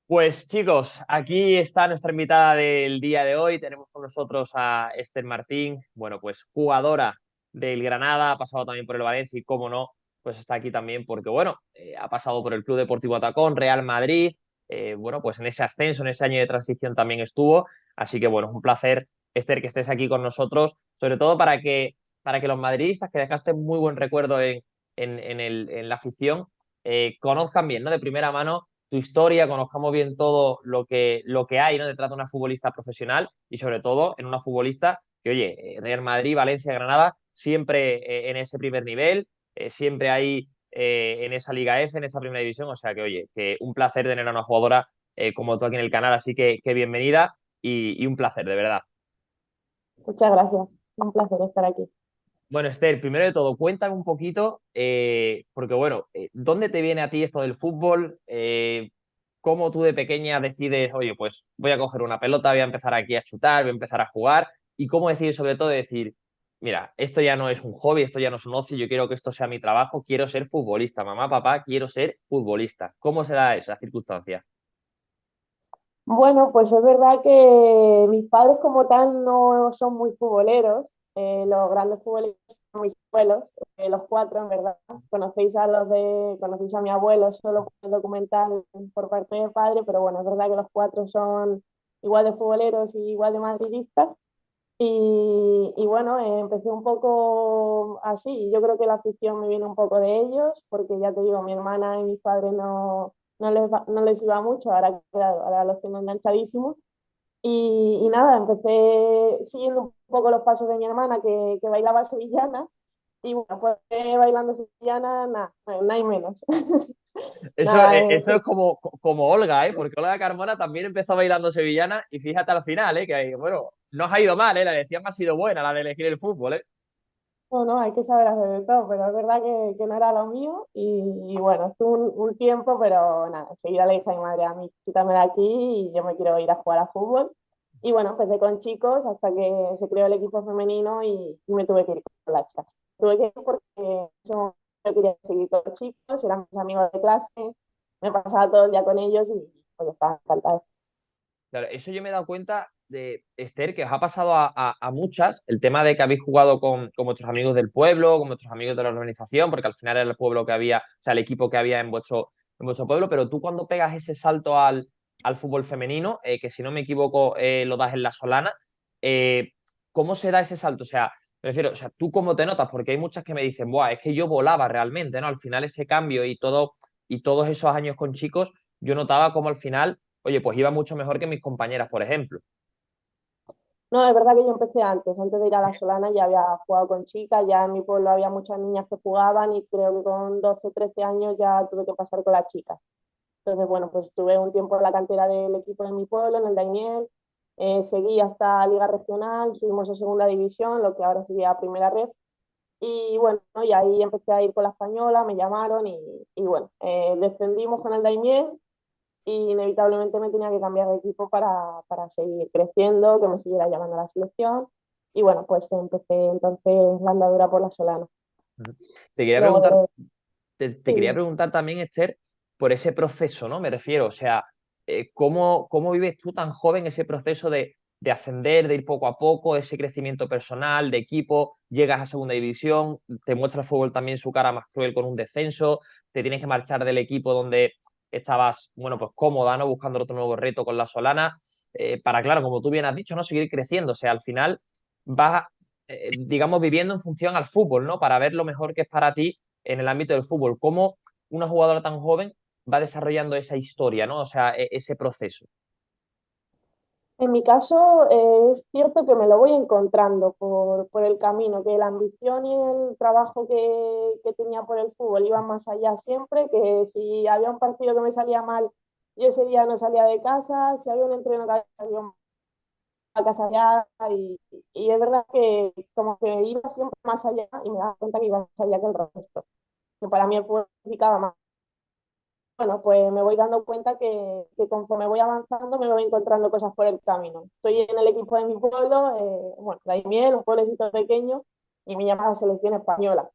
Pues chicos, aquí está nuestra invitada del día de hoy. Tenemos con nosotros a Esther Martín, bueno, pues jugadora del Granada, ha pasado también por el Valencia y, cómo no, pues está aquí también porque, bueno, ha pasado por el Club Deportivo Atacón, Real Madrid, bueno, pues en ese ascenso, en ese año de transición también estuvo. Así que, bueno, es un placer, Esther, que estés aquí con nosotros, sobre todo para que los madridistas, que dejaste muy buen recuerdo en la afición, conozcan bien, ¿no? De primera mano tu historia, conozcamos bien todo lo que hay, ¿no? Detrás de una futbolista profesional y sobre todo en una futbolista que, oye, Real Madrid, Valencia, Granada, siempre en ese primer nivel, siempre ahí en esa Liga F, en esa primera división, o sea que, oye, que un placer tener a una jugadora como tú aquí en el canal, así que bienvenida y un placer, de verdad. Muchas gracias. Un placer estar aquí. Bueno, Esther, primero de todo, cuéntame un poquito, porque bueno, ¿dónde te viene a ti esto del fútbol? ¿Cómo tú de pequeña decides, oye, pues voy a coger una pelota, voy a empezar aquí a chutar, voy a empezar a jugar? ¿Y cómo decides sobre todo decir, mira, esto ya no es un hobby, esto ya no es un ocio, yo quiero que esto sea mi trabajo, quiero ser futbolista, mamá, papá, quiero ser futbolista? ¿Cómo se da esa circunstancia? Bueno, pues es verdad que mis padres como tal no son muy futboleros. Los grandes futboleros son mis abuelos, los cuatro en verdad. Conocéis a mi abuelo solo por el documental por parte de padre, pero bueno, es verdad que los cuatro son igual de futboleros y igual de madridistas. Y bueno, empecé un poco así. Yo creo que la afición me viene un poco de ellos, porque ya te digo, mi hermana y mis padres no les iba mucho, ahora, claro, ahora los tengo enganchadísimos. Y nada, empecé siguiendo un poco los pasos de mi hermana que bailaba sevillana. Y bueno, pues bailando sevillana, nada, nada y menos. Eso, Nada, eso es como Olga, ¿eh? Porque Olga Carmona también empezó bailando sevillana y fíjate al final, ¿eh? Que, bueno, no os ha ido mal, ¿eh? La elección ha sido buena, la de elegir el fútbol, ¿eh? no, no, hay que saber hacer de todo, pero es verdad que no era lo mío y bueno, estuve un tiempo, pero nada, enseguida le dije a mi madre, a mí quítame de aquí y yo me quiero ir a jugar a fútbol. Y bueno, empecé con chicos hasta que se creó el equipo femenino y me tuve que ir con las chicas. Tuve que ir porque en ese momento yo quería seguir con los chicos, eran mis amigos de clase, me pasaba todo el día con ellos y pues estaba encantada. Claro, eso yo me he dado cuenta de, Esther, que os ha pasado a muchas, el tema de que habéis jugado con vuestros amigos del pueblo, con vuestros amigos de la organización, porque al final era el pueblo que había, o sea, el equipo que había en vuestro pueblo, pero tú cuando pegas ese salto al fútbol femenino, que si no me equivoco lo das en La Solana, eh, ¿cómo se da ese salto? O sea, me refiero, o sea, ¿tú cómo te notas? Porque hay muchas que me dicen, buah, es que yo volaba realmente, ¿no? Al final ese cambio y todos esos años con chicos, yo notaba como al final, oye, pues iba mucho mejor que mis compañeras, por ejemplo. No, es verdad que yo empecé antes de ir a La Solana ya había jugado con chicas, ya en mi pueblo había muchas niñas que jugaban y creo que con 12 13 años ya tuve que pasar con las chicas. Entonces, bueno, pues estuve un tiempo en la cantera del equipo de mi pueblo, en el Daimiel, seguí hasta Liga Regional, subimos a Segunda División, lo que ahora sería Primera Red, y bueno, y ahí empecé a ir con la española, me llamaron y bueno, descendimos con el Daimiel y inevitablemente me tenía que cambiar de equipo para seguir creciendo, que me siguiera llamando a la selección. Y bueno, pues empecé entonces la andadura por la Solana. Ujú. Te quería Luego preguntar, de... te quería Sí. preguntar también, Esther, por ese proceso, ¿no? Me refiero, o sea, ¿cómo vives tú tan joven ese proceso de ascender, de ir poco a poco, ese crecimiento personal, de equipo, llegas a segunda división, te muestra el fútbol también su cara más cruel con un descenso, te tienes que marchar del equipo donde estabas, bueno, pues cómoda, ¿no? Buscando otro nuevo reto con la Solana, para, claro, como tú bien has dicho, ¿no? Seguir creciendo, o sea, al final vas, digamos, viviendo en función al fútbol, ¿no? Para ver lo mejor que es para ti en el ámbito del fútbol. ¿Cómo una jugadora tan joven va desarrollando esa historia, ¿no? O sea, ese proceso. En mi caso, es cierto que me lo voy encontrando por el camino, que la ambición y el trabajo que tenía por el fútbol iban más allá siempre, que si había un partido que me salía mal, yo ese día no salía de casa, si había un entreno que había a casa ya y es verdad que como que iba siempre más allá y me daba cuenta que iba más allá que el resto, que para mí el fútbol significaba más. Bueno, pues me voy dando cuenta que conforme voy avanzando me voy encontrando cosas por el camino. Estoy en el equipo de mi pueblo, bueno, Daimiel, un pueblecito pequeño, y me llama a la selección española.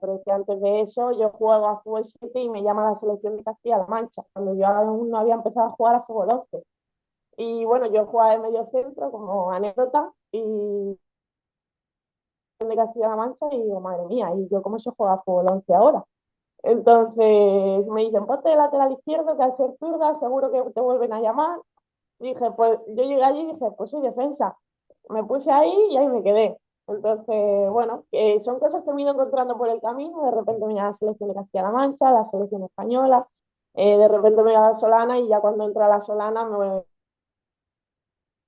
pero es que antes de eso yo juego a fútbol 7 y me llama la selección de Castilla-La Mancha, cuando yo aún no había empezado a jugar a fútbol 11. Y bueno, yo jugaba de medio centro como anécdota y de Castilla-La Mancha y digo, madre mía, ¿y yo cómo se juega a fútbol 11 ahora? Entonces me dicen, ponte de lateral izquierdo, que al ser zurda seguro que te vuelven a llamar. Y dije, pues yo llegué allí y dije, pues soy defensa. Me puse ahí y ahí me quedé. Entonces, bueno, son cosas que me he ido encontrando por el camino. De repente me iba a la selección de Castilla-La Mancha, la selección española. De repente me iba a la Solana y ya cuando entré a la Solana me voy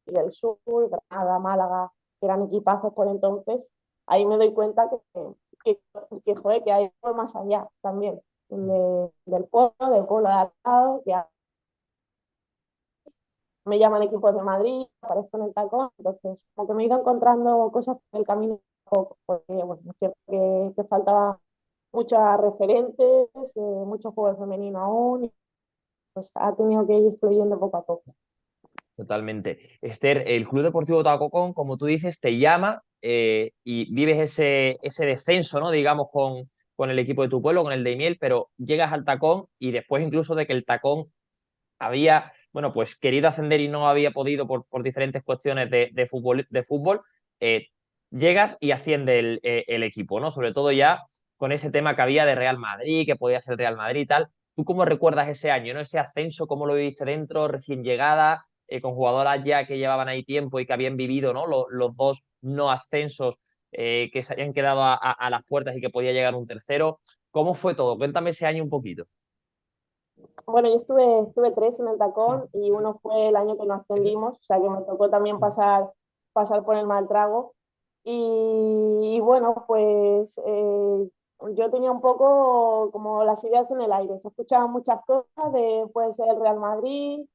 del sur, Granada, Málaga, que eran equipazos por entonces. Ahí me doy cuenta que, joder, que hay algo más allá también del pueblo de al lado, que me llaman equipos de Madrid, aparezco en el tacón, entonces como que me he ido encontrando cosas en el camino poco, porque bueno, es cierto que faltaba muchos referentes, mucho juego femenino aún, y pues ha tenido que ir fluyendo poco a poco. Totalmente. Esther, el Club Deportivo Tacocón, como tú dices, te llama y vives ese descenso, ¿no? Digamos, con el equipo de tu pueblo, con el de Imiel, pero llegas al Tacón y después incluso de que el Tacón había, bueno, pues querido ascender y no había podido por diferentes cuestiones de fútbol, eh, llegas y asciende el equipo, ¿no? Sobre todo ya con ese tema que había de Real Madrid, que podía ser Real Madrid y tal. ¿Tú cómo recuerdas ese año, ¿no? Ese ascenso, cómo lo viviste dentro, recién llegada, con jugadoras ya que llevaban ahí tiempo y que habían vivido, ¿no? Los dos no ascensos que se habían quedado a las puertas y que podía llegar un tercero. ¿Cómo fue todo? Cuéntame ese año un poquito. Bueno, yo estuve tres en el tacón y uno fue el año que no ascendimos, o sea que me tocó también pasar por el mal trago. Y bueno, pues yo tenía un poco como las ideas en el aire. Se escuchaban muchas cosas de puede ser el Real Madrid.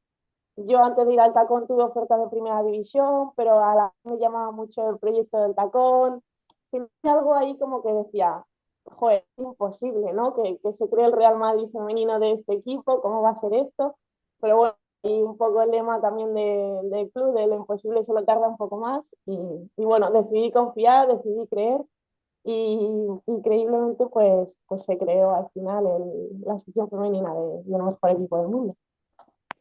Yo antes de ir al tacón tuve ofertas de primera división, pero a la vez me llamaba mucho el proyecto del tacón. Tenía algo ahí como que decía, joder, es imposible, ¿no? Que se cree el Real Madrid femenino de este equipo, ¿cómo va a ser esto? Pero bueno, y un poco el lema también del club, de lo imposible solo tarda un poco más. Y bueno, decidí confiar, decidí creer y increíblemente pues se creó al final la sección femenina del mejor equipo del mundo.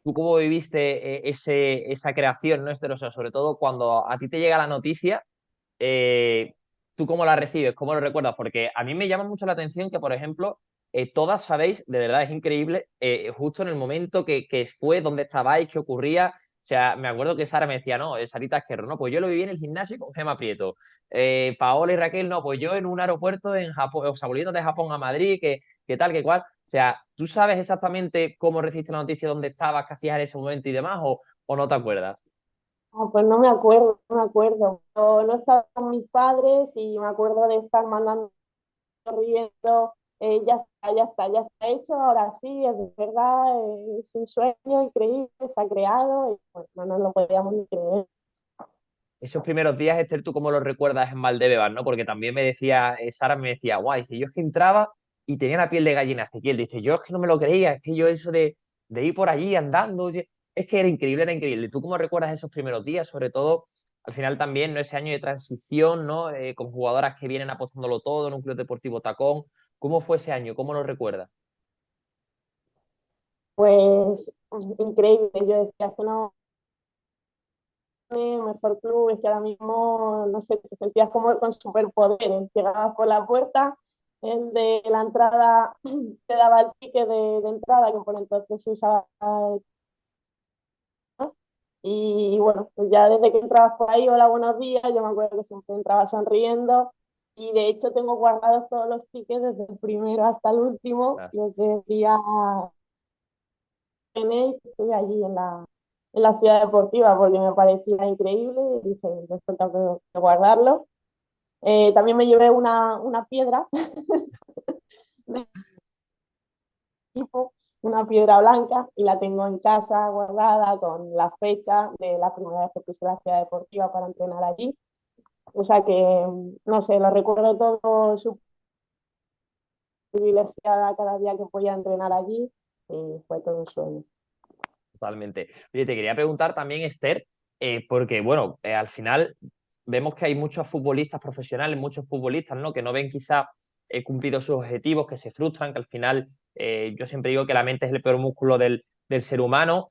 ¿Tú cómo viviste esa creación, ¿no, Esther? O sea, sobre todo cuando a ti te llega la noticia, eh, ¿tú cómo la recibes? ¿Cómo lo recuerdas? Porque a mí me llama mucho la atención que, por ejemplo, todas sabéis, de verdad es increíble, justo en el momento que fue, dónde estabais, qué ocurría. O sea, me acuerdo que Sara me decía, no, Sarita Esquerro, no, pues yo lo viví en el gimnasio con Gema Prieto. Paola y Raquel, no, pues yo en un aeropuerto en Japón, o sea, volviendo de Japón a Madrid, que tal, que cual. O sea, ¿tú sabes exactamente cómo recibiste la noticia, dónde estabas, qué hacías en ese momento y demás, o no te acuerdas? Ah, pues no me acuerdo, no me acuerdo. Yo no estaba con mis padres y me acuerdo de estar mandando riendo, ya está hecho, ahora sí, es verdad, es un sueño increíble, se ha creado y pues, no nos lo podíamos ni creer. Esos primeros días, Esther, ¿tú cómo los recuerdas en Valdebebas, no? Porque también me decía, Sara me decía, guay, dice, yo es que entraba y tenía la piel de gallina, Ezequiel. Dice, yo es que no me lo creía, es que yo eso de ir por allí andando, oye, es que era increíble, era increíble. ¿Tú cómo recuerdas esos primeros días? Sobre todo, al final también, ¿no? Ese año de transición, ¿no? Con jugadoras que vienen apostándolo todo en un club deportivo tacón. ¿Cómo fue ese año? ¿Cómo lo recuerdas? Pues increíble, yo decía que no, mejor club, es que ahora mismo, no sé, te sentías como con superpoderes, llegabas por la puerta, el de la entrada te daba el ticket de entrada, que por entonces se usaba. Y bueno, pues ya desde que entrabas por ahí, hola, buenos días, yo me acuerdo que siempre entraba sonriendo y de hecho tengo guardados todos los tickets desde el primero hasta el último, desde el día que estuve allí en la ciudad deportiva porque me parecía increíble y dije, después tengo que guardarlo. También me llevé una piedra de tipo, una piedra blanca y la tengo en casa guardada con la fecha de la primera vez que puse la ciudad deportiva para entrenar allí. O sea que, no sé, lo recuerdo todo súper privilegiada cada día que podía entrenar allí y fue todo un sueño. Totalmente. Oye, te quería preguntar también, Esther, porque, bueno, al final vemos que hay muchos futbolistas profesionales, muchos futbolistas, ¿no? Que no ven quizá cumplido sus objetivos, que se frustran, que al final yo siempre digo que la mente es el peor músculo del ser humano,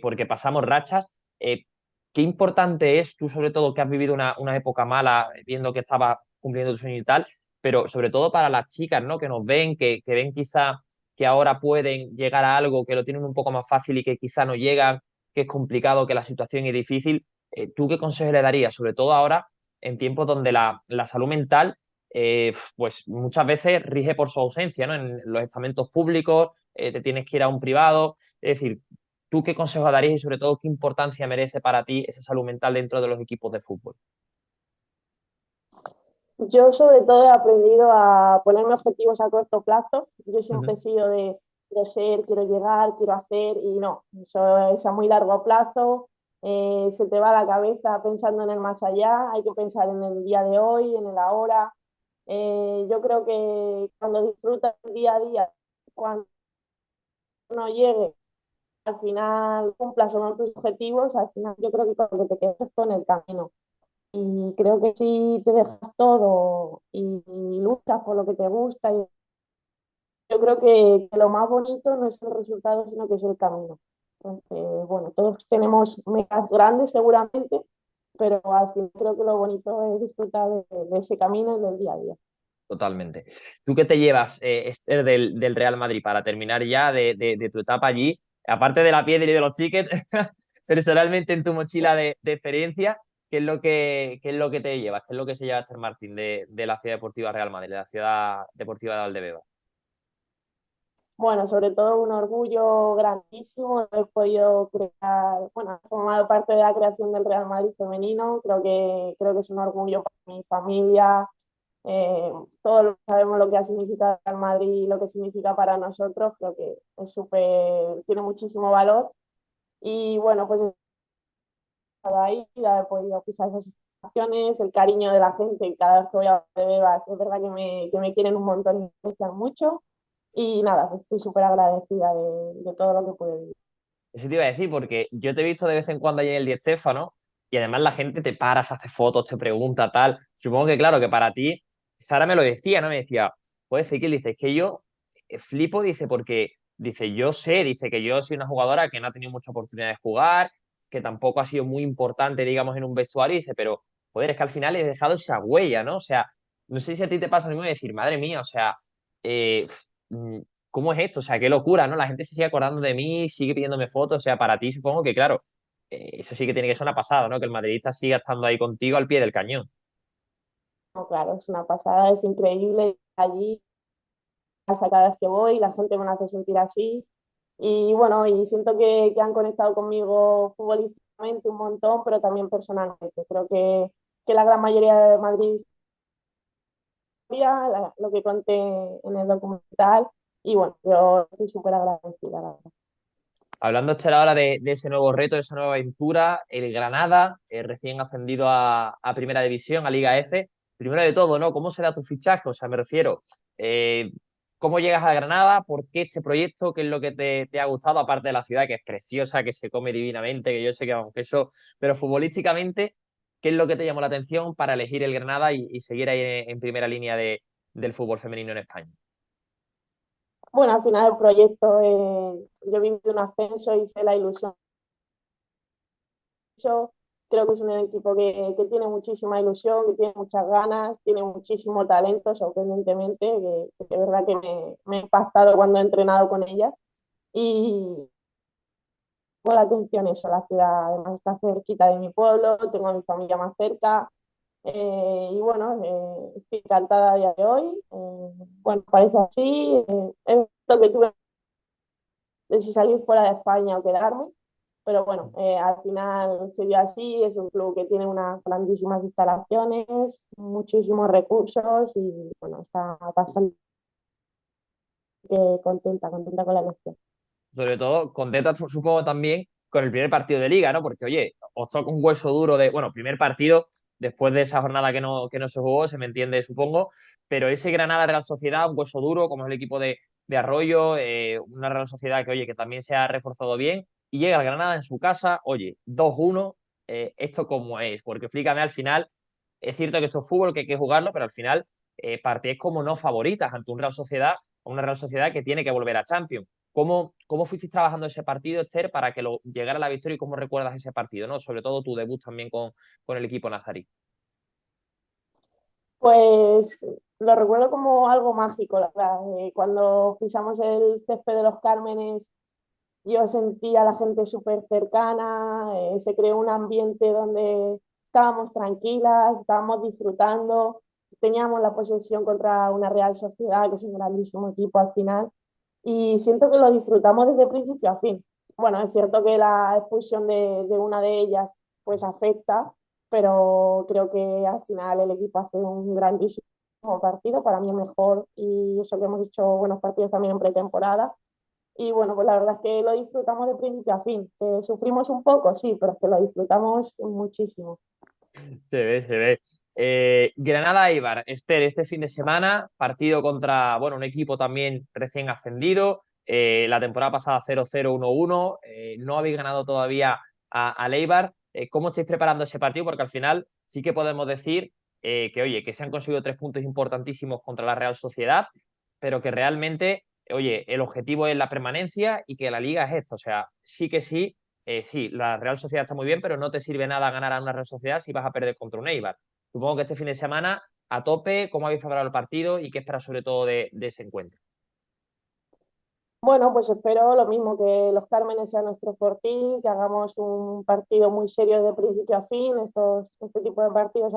porque pasamos rachas. Qué importante es, tú sobre todo que has vivido una época mala, viendo que estabas cumpliendo tu sueño y tal, pero sobre todo para las chicas, ¿no? Que nos ven, que ven quizá que ahora pueden llegar a algo, que lo tienen un poco más fácil y que quizá no llegan, que es complicado, que la situación es difícil. ¿Tú qué consejo le darías? Sobre todo ahora, en tiempos donde la salud mental, pues muchas veces rige por su ausencia, ¿no? En los estamentos públicos, te tienes que ir a un privado. Es decir, ¿tú qué consejo darías y sobre todo qué importancia merece para ti esa salud mental dentro de los equipos de fútbol? Yo sobre todo he aprendido a ponerme objetivos a corto plazo. Yo siempre Ujú. he sido de quiero ser, quiero llegar, quiero hacer y no, eso es a muy largo plazo. Se te va la cabeza pensando en el más allá, hay que pensar en el día de hoy, en el ahora. Yo creo que cuando disfrutas el día a día, cuando no llegue, al final cumplas o no tus objetivos, al final yo creo que con lo que te quedas es con el camino. Y creo que si te dejas todo y luchas por lo que te gusta, yo creo que lo más bonito no es el resultado, sino que es el camino. Entonces, bueno, todos tenemos metas grandes seguramente, pero al final creo que lo bonito es disfrutar de ese camino y del día a día. Totalmente. ¿Tú qué te llevas, Esther, del Real Madrid para terminar ya de tu etapa allí? Aparte de la piedra y de los tickets, personalmente en tu mochila de experiencia, qué es lo que te llevas? ¿Qué es lo que se lleva Esther Martín de la Ciudad Deportiva Real Madrid, de la Ciudad Deportiva de Valdebeba? Bueno, sobre todo un orgullo grandísimo de haber podido crear, bueno, haber formado parte de la creación del Real Madrid femenino. Creo que es un orgullo para mi familia. Eh, Todos sabemos lo que ha significado el Real Madrid y lo que significa para nosotros. Creo que es súper, tiene muchísimo valor. Y bueno, pues he estado ahí, de haber podido pisar esas situaciones, el cariño de la gente cada vez que voy a Bebas, es verdad que me quieren un montón y me aprecian mucho. Y nada, pues estoy súper agradecida de todo lo que pude vivir. Eso te iba a decir, porque yo te he visto de vez en cuando ahí en el Di Stéfano y además la gente te para, se hace fotos, te pregunta, tal. Supongo que, claro, que para ti, Sara me lo decía, ¿no? Me decía, puede decir que dice, es que yo flipo, dice, porque dice, yo sé, dice que yo soy una jugadora que no ha tenido mucha oportunidad de jugar, que tampoco ha sido muy importante, digamos, en un vestuario, dice, pero, joder, es que al final he dejado esa huella, ¿no? O sea, no sé si a ti te pasa lo mismo de decir, madre mía, o sea, eh, ¿cómo es esto? O sea, qué locura, ¿no? La gente se sigue acordando de mí, sigue pidiéndome fotos, o sea, para ti supongo que, claro, eso sí que tiene que ser una pasada, ¿no? Que el madridista siga estando ahí contigo al pie del cañón. No, claro, es una pasada, es increíble allí, hasta cada vez que voy, la gente me hace sentir así. Y bueno, y siento que han conectado conmigo futbolísticamente un montón, pero también personalmente. Creo que la gran mayoría de Madrid sabía lo que conté en el documental. Y bueno, yo estoy súper agradecida, la verdad. Hablando Esther, ahora de ese nuevo reto, de esa nueva aventura, el Granada, recién ascendido a Primera División, a Liga F. Primero de todo, ¿no? ¿Cómo será tu fichaje? O sea, me refiero, eh, ¿cómo llegas a Granada? ¿Por qué este proyecto? ¿Qué es lo que te ha gustado? Aparte de la ciudad, que es preciosa, que se come divinamente, que yo sé que vamos, que eso, pero futbolísticamente, ¿qué es lo que te llamó la atención para elegir el Granada y seguir ahí en primera línea del fútbol femenino en España? Bueno, al final el proyecto, yo viví un ascenso y sé la ilusión. Creo que es un equipo que tiene muchísima ilusión, que tiene muchas ganas, tiene muchísimo talento, sorprendentemente, que de verdad que me ha impactado cuando he entrenado con ellas. Y con la atención eso, la ciudad además está cerquita de mi pueblo, tengo a mi familia más cerca. Y bueno, estoy encantada a día de hoy. Bueno, parece así. Es lo que tuve de si salir fuera de España o quedarme. Pero bueno, al final se dio así, es un club que tiene unas grandísimas instalaciones, muchísimos recursos y bueno, está bastante contenta con la elección. Sobre todo, contenta supongo también con el primer partido de liga, ¿no? Porque, oye, os toca un hueso duro bueno, primer partido, después de esa jornada que no se jugó, se me entiende, supongo, pero ese Granada Real Sociedad, un hueso duro, como es el equipo de Arroyo, una Real Sociedad que, oye, que también se ha reforzado bien, y llega el Granada en su casa, oye, 2-1, ¿esto cómo es? Porque explícame al final, es cierto que esto es fútbol, que hay que jugarlo, pero al final partíais como no favoritas ante un Real Sociedad, una Real Sociedad que tiene que volver a Champions. ¿Cómo fuisteis trabajando ese partido, Esther, para que llegara a la victoria y cómo recuerdas ese partido, ¿no? Sobre todo tu debut también con el equipo nazarí. Pues lo recuerdo como algo mágico, la verdad. Cuando pisamos el césped de los Cármenes, yo sentía a la gente súper cercana, se creó un ambiente donde estábamos tranquilas, estábamos disfrutando, teníamos la posesión contra una Real Sociedad, que es un grandísimo equipo al final, y siento que lo disfrutamos desde principio a fin. Bueno, es cierto que la expulsión de una de ellas pues afecta, pero creo que al final el equipo hace un grandísimo partido, para mí el mejor, y eso que hemos hecho buenos partidos también en pretemporada. Y bueno, pues la verdad es que lo disfrutamos de principio a fin. Sufrimos un poco, sí, pero es que lo disfrutamos muchísimo. Se ve, se ve. Granada-Eibar, Esther, este fin de semana, partido contra, bueno, un equipo también recién ascendido. La temporada pasada 0-0, 1-1. No habéis ganado todavía al Eibar. ¿Cómo estáis preparando ese partido? Porque al final sí que podemos decir que, oye, que se han conseguido 3 puntos importantísimos contra la Real Sociedad, pero que realmente, oye, el objetivo es la permanencia y que la liga es esto. O sea, sí que sí, sí, la Real Sociedad está muy bien, pero no te sirve nada ganar a una Real Sociedad si vas a perder contra un Eibar. Supongo que este fin de semana, a tope, ¿cómo habéis preparado el partido y qué esperas sobre todo de ese encuentro? Bueno, pues espero lo mismo, que los Cármenes sea nuestro fortín, que hagamos un partido muy serio de principio a fin. Este tipo de partidos,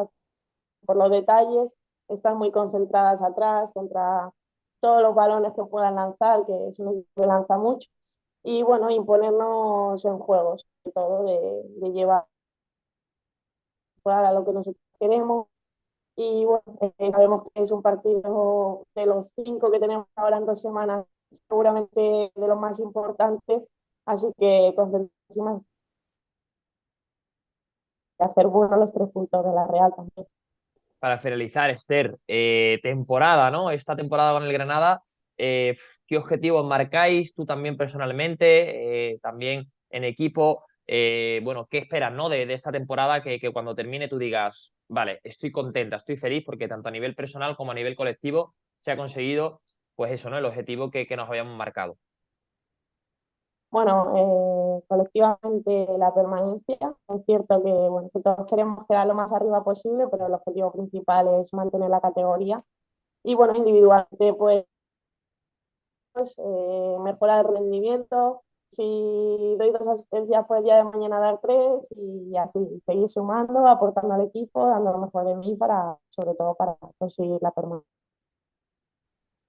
por los detalles, están muy concentradas atrás contra todos los balones que puedan lanzar, que es un equipo que lanza mucho. Y bueno, imponernos en juegos, sobre todo de llevar a lo que nosotros queremos. Y bueno, sabemos que es un partido de los 5 que tenemos ahora en 2 semanas, seguramente de los más importantes, así que concentradísimas de hacer bueno los 3 puntos de la Real también. Para finalizar, Esther, temporada, ¿no? Esta temporada con el Granada, ¿qué objetivos marcáis tú también personalmente, también en equipo? Bueno, ¿qué esperas, ¿no? de esta temporada que cuando termine tú digas, vale, estoy contenta, estoy feliz porque tanto a nivel personal como a nivel colectivo se ha conseguido, pues eso, ¿no? El objetivo que nos habíamos marcado. Bueno, colectivamente la permanencia, es cierto que, bueno, que todos queremos quedar lo más arriba posible, pero el objetivo principal es mantener la categoría. Y bueno, individualmente, pues mejorar el rendimiento. Si doy 2 asistencias, pues el día de mañana dar 3 y así seguir sumando, aportando al equipo, dando lo mejor de mí para, sobre todo para conseguir la permanencia.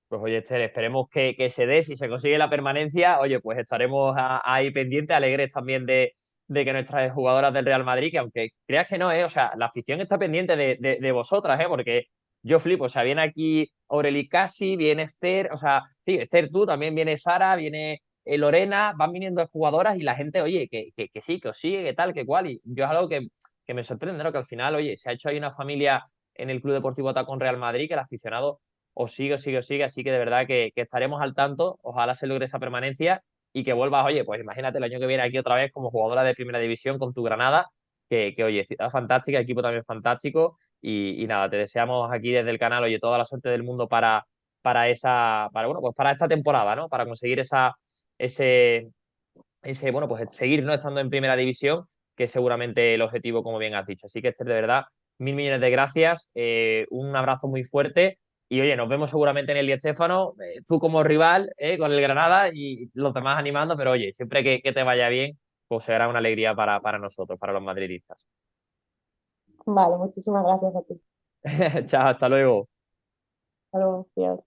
Pues oye, Esther, esperemos que se dé. Si se consigue la permanencia, oye, pues estaremos ahí pendientes, alegres también de que nuestras jugadoras del Real Madrid, que aunque creas que no, o sea, la afición está pendiente de vosotras, porque yo flipo, o sea, viene aquí Aureli Casi, viene Esther, o sea, sí, Esther tú, también viene Sara, viene Lorena, van viniendo jugadoras y la gente, oye, que sí, que os sigue, que tal, que cual, y yo es algo que me sorprende, ¿no? Que al final, oye, se ha hecho ahí una familia en el Club Deportivo Tacón Real Madrid, que el aficionado os sigue, os sigue, os sigue. Así que de verdad que estaremos al tanto. Ojalá se logre esa permanencia y que vuelvas, oye, pues imagínate el año que viene aquí otra vez como jugadora de primera división con tu Granada, que oye, ciudad fantástica, equipo también fantástico. Y nada, te deseamos aquí desde el canal, oye, toda la suerte del mundo bueno, pues para esta temporada, ¿no? Para conseguir ese, bueno, pues seguir, ¿no? Estando en primera división, que es seguramente el objetivo, como bien has dicho. Así que, Esther, de verdad, mil millones de gracias, un abrazo muy fuerte y, oye, nos vemos seguramente en el Di Stéfano, tú como rival, con el Granada y los demás animando, pero, oye, siempre que te vaya bien, pues será una alegría para nosotros, para los madridistas. Vale, muchísimas gracias a ti. Chao, hasta luego. Hasta luego, tío.